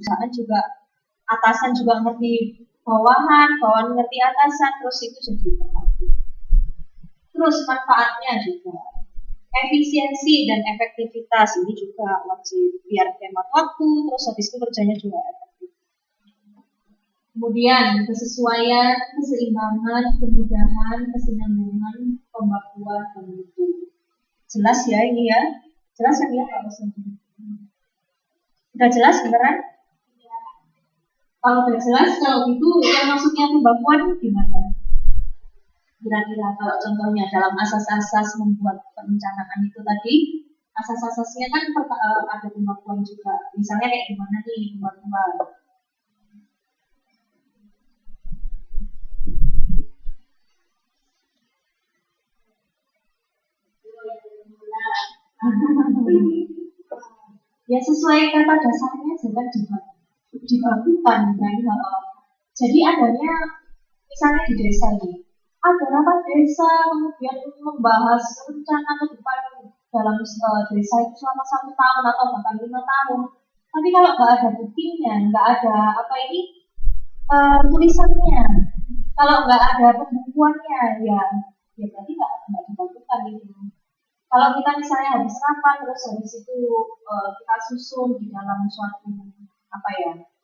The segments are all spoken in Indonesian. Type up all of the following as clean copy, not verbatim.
perusahaan juga atasan juga ngerti bawahan, bawahan ngerti atasan, terus itu jadi terpadu. Terus manfaatnya juga efisiensi dan efektivitas ini juga wajib biar hemat waktu, terus habis itu kerjanya juga efektif. Kemudian kesesuaian, keseimbangan, kemudahan, kesinambungan, pembakuan, dan mutu. Jelas ya ini ya? Jelas kan ya Pak Ustaz? Udah jelas beneran? Kalau udah jelas, kalau gitu yang maksudnya pembakuan gimana? Kira-kira kalau contohnya dalam asas-asas membuat perencanaan itu tadi, asas-asasnya kan ada pembakuan juga. Misalnya kayak gimana nih pembakuan? Ya sesuai kata dasarnya juga dibakukan kan. Jadi adanya misalnya di desa ini ada rapat desa, kemudian membahas rencana ke depan dalam desa itu selama 1 tahun atau bahkan 5 tahun. Tapi kalau nggak ada buktinya, nggak ada tulisannya, kalau nggak ada pembukuannya, ya berarti nggak dibakukan itu. Kalau kita misalnya habis rapat, terus habis itu kita susun di dalam suatu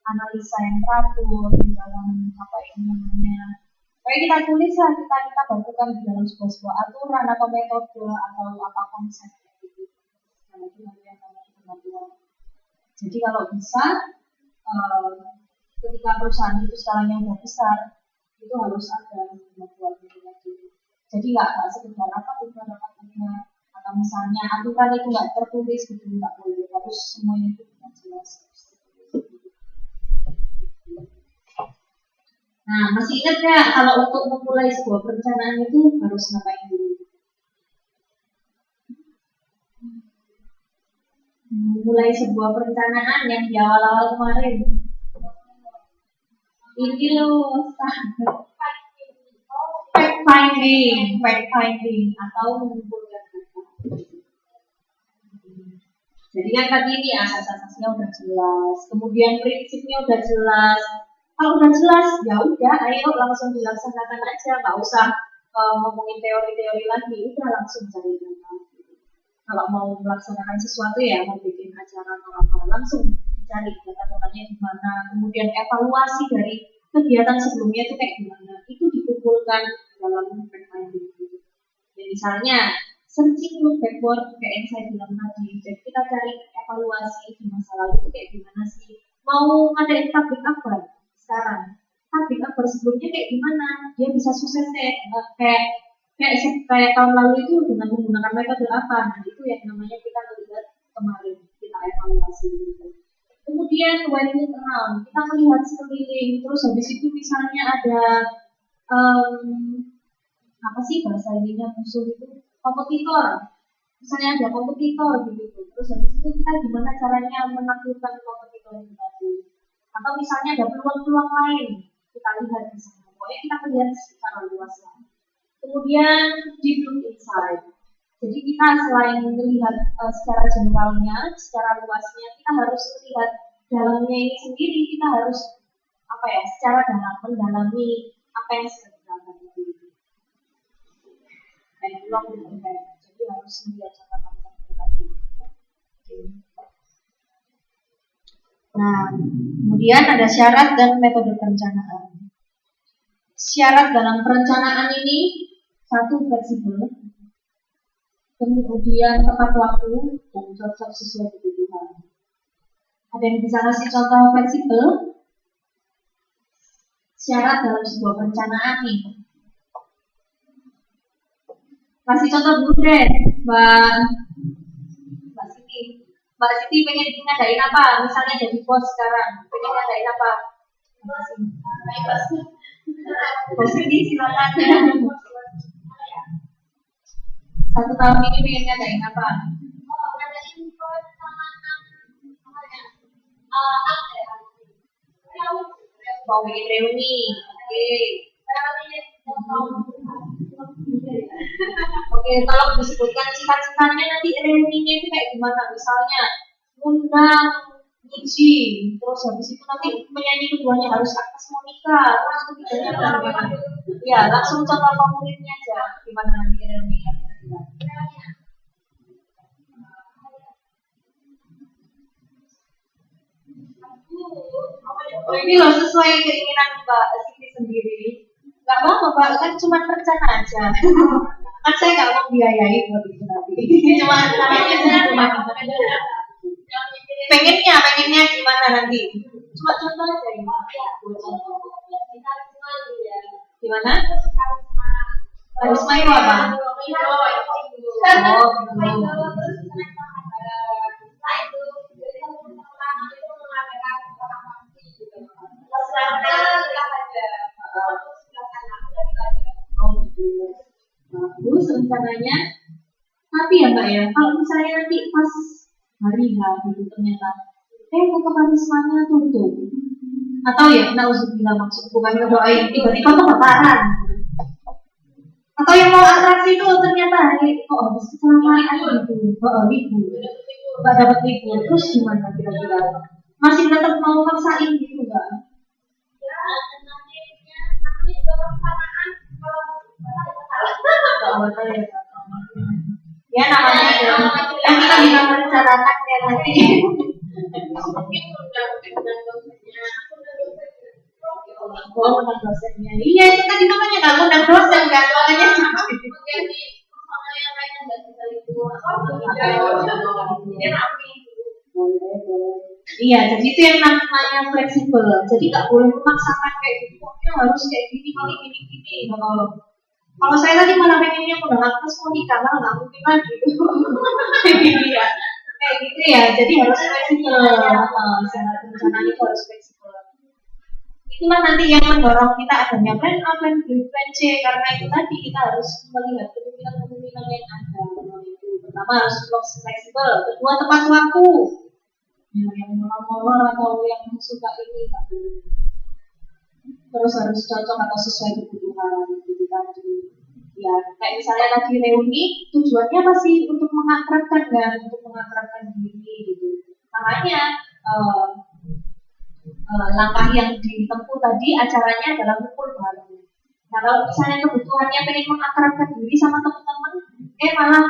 analisa yang teratur di dalam namanya. Kayak kita tulis lah, kita bakukan di dalam sebuah aturan atau metode atau konsep gitu. Nah, itu yang namanya pembakuan. Jadi kalau bisa ketika perusahaan itu skalanya udah besar, itu harus ada pembakuan gitu. Jadi nggak sekedar rapat atau misalnya aturan itu nggak tertulis gitu, nggak boleh, harus semuanya itu jelas. Nah, masih ingat nggak kalau untuk memulai sebuah perencanaan itu harus ngapain dulu? Memulai sebuah perencanaan yang di awal-awal kemarin. Ini loh, fact finding atau mengumpulkan data. Jadi kan tadi ini asas-asasnya udah jelas, kemudian prinsipnya udah jelas. Kalau udah jelas, ya udah, ayo langsung dilaksanakan aja, nggak usah ngomongin teori-teori lagi, udah langsung cari data. Kalau mau melaksanakan sesuatu ya, mau bikin acara atau apa, langsung cari data-datanya di mana, kemudian evaluasi dari kegiatan sebelumnya itu kayak gimana, itu dikumpulkan dalam fact finding. Ya, misalnya searching look backward kayak yang saya bilang tadi, jadi kita cari evaluasi di masa lalu itu kayak gimana sih, mau ngadain pabrik apa sekarang, pabrik akbar sebelumnya kayak gimana, dia bisa sukses kayak tahun lalu itu dengan menggunakan metode apa. Nah, itu yang namanya kita melihat kemarin, kita evaluasi gitu. Kemudian when look around, kita melihat sekeliling, terus habis itu misalnya ada apa sih bahasa ininya, musuh itu kompetitor, misalnya ada kompetitor gitu, terus habis itu kita gimana caranya menaklukkan kompetitor itu tadi. Atau misalnya ada peluang-peluang lain, kita lihat di sana. Pokoknya kita melihat secara luas lah. Kemudian deep look inside. Jadi kita selain melihat secara generalnya, secara luasnya, kita harus melihat dalamnya ini sendiri. Kita harus secara dalam mendalami apa yang sedang dilakukan itu. Kayak long term. Jadi harus melihat jangka panjang itu tadi. Nah, kemudian ada syarat dan metode perencanaan. Syarat dalam perencanaan ini, 1, fleksibel, kemudian tepat waktu dan cocok sesuai kebutuhan. Ada yang bisa kasih contoh fleksibel? Syarat dalam sebuah perencanaan nih. Kasih contoh dulu deh, Mbak Siti. Mbak Siti pengen ngadain apa? Misalnya jadi bos sekarang, pengen ngadain apa? Mbak Siti silakan. 1 tahun ini pengen ngadain apa? Mau bikin reuni, Oke, tolong disebutkan singkat-singkatnya nanti reuninya itu kayak gimana? Misalnya undang Niji, terus habis itu nanti penyanyi keduanya harus Agnes Monica, terus ketiganya bagaimana? Ya, langsung contoh favoritnya aja, gimana nanti Irene-nya kira-kira. Oh, ini loh sesuai keinginan Mbak Siti sendiri. Gak apa-apa Mbak, kan cuma rencana aja. Kan saya nggak mau biayai buat itu nanti. Cuma namanya cuma pengennya gimana nanti? Cuma contoh aja ini. Gimana? Karisma itu apa? Oh, bagus rencananya. Tapi ya Mbak ya, kalau misalnya nanti pas hari H gitu ternyata kok karismanya tutup. Atau ya, nauzubillah maksud bukan ngedoain tiba-tiba kebakaran. Atau yang mau atraksi itu ternyata hari kok habis kecelakaan gitu, libur, nggak dapat libur, terus gimana kira-kira? Masih tetap mau maksain gitu nggak? Ya namanya yang kita bisa merencanakan ya nanti. Oh, undang dosennya. Iya, itu tadi namanya nggak undang dosen kan, makanya iya, jadi itu yang namanya fleksibel. Jadi nggak boleh memaksakan kayak gitu. Pokoknya harus kayak gini, gini. Kalau saya tadi malah pengennya udah ngapus mau nikah, malah nggak mungkin lagi. Iya, kayak gitu ya. Jadi harus fleksibel. Secara perencanaan itu harus fleksibel. Itulah nanti yang mendorong kita adanya plan A, plan B, plan C. Karena itu tadi kita harus melihat kemungkinan yang ada. Pertama harus fleksibel. Kedua tepat waktu. Ya, yang molor atau yang suka ini tak boleh. Terus harus cocok atau sesuai kebutuhan gitu tadi. Ya, kayak misalnya tadi reuni tujuannya masih untuk mengakrabkan kan, untuk mengakrabkan diri gitu. Makanya langkah yang ditempuh tadi acaranya adalah kumpul bareng. Nah, kalau misalnya kebutuhannya pengen mengakrabkan diri sama teman-teman, malah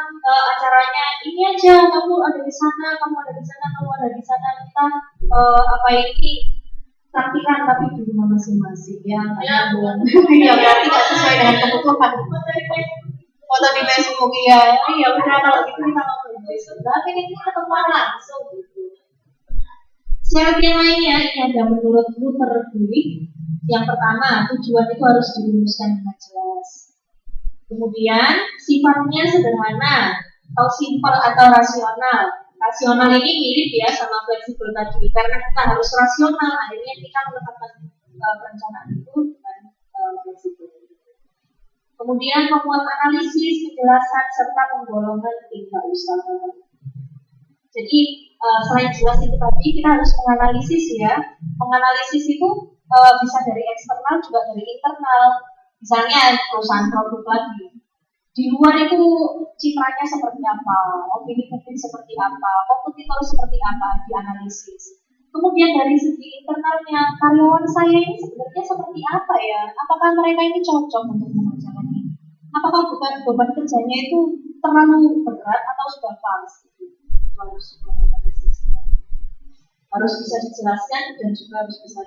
acaranya ini aja, kamu ada di sana, kamu ada di sana, kamu ada di sana, kita praktikan tapi di rumah masing-masing ya, belum. Ya berarti nggak sesuai dengan kebutuhan. Foto di Facebook ya, udah kalau gitu kita ngobrol di Facebook. Tapi ini ketemuan langsung gitu. Syarat yang lainnya ini ada menurutku terpilih. Yang pertama, tujuan itu harus dirumuskan dengan jelas. Kemudian sifatnya sederhana atau simpel atau rasional. Rasional ini mirip ya sama fleksibel tadi karena kita harus rasional, akhirnya kita meletakkan perencanaan itu dengan fleksibel. Kemudian membuat analisis, penjelasan serta penggolongan tingkat usaha. Jadi selain jelas itu tadi kita harus menganalisis ya. Menganalisis itu bisa dari eksternal juga dari internal. Misalnya perusahaan produk lagi. Di luar itu citranya seperti apa, opini publik seperti apa, kompetitor seperti apa, dianalisis. Kemudian dari segi internalnya, karyawan saya ini sebenarnya seperti apa ya? Apakah mereka ini cocok untuk mengerjakan ini? Apakah beban kerjanya itu terlalu berat atau sudah pas? Harus bisa dijelaskan dan juga harus bisa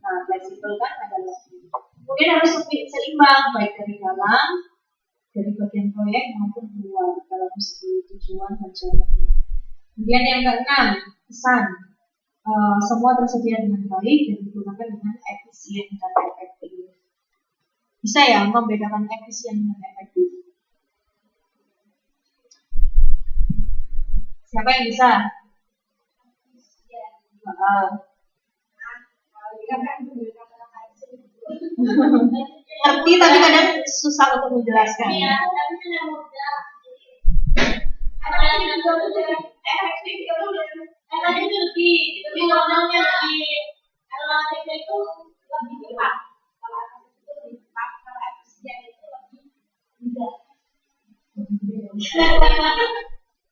fleksibel kan ada lagi. Kemudian harus seimbang baik dari dalam, dari bagian proyek maupun luar dalam segi tujuan dan jalannya. Kemudian yang keenam, pesan semua tersedia dengan baik dan digunakan dengan efisien dan efektif. Bisa ya membedakan efisien dan efektif. Siapa yang bisa? Ngerti tapi kadang susah untuk menjelaskan.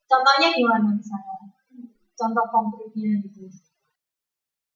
Contohnya gimana misalnya? contoh konkretnya gitu.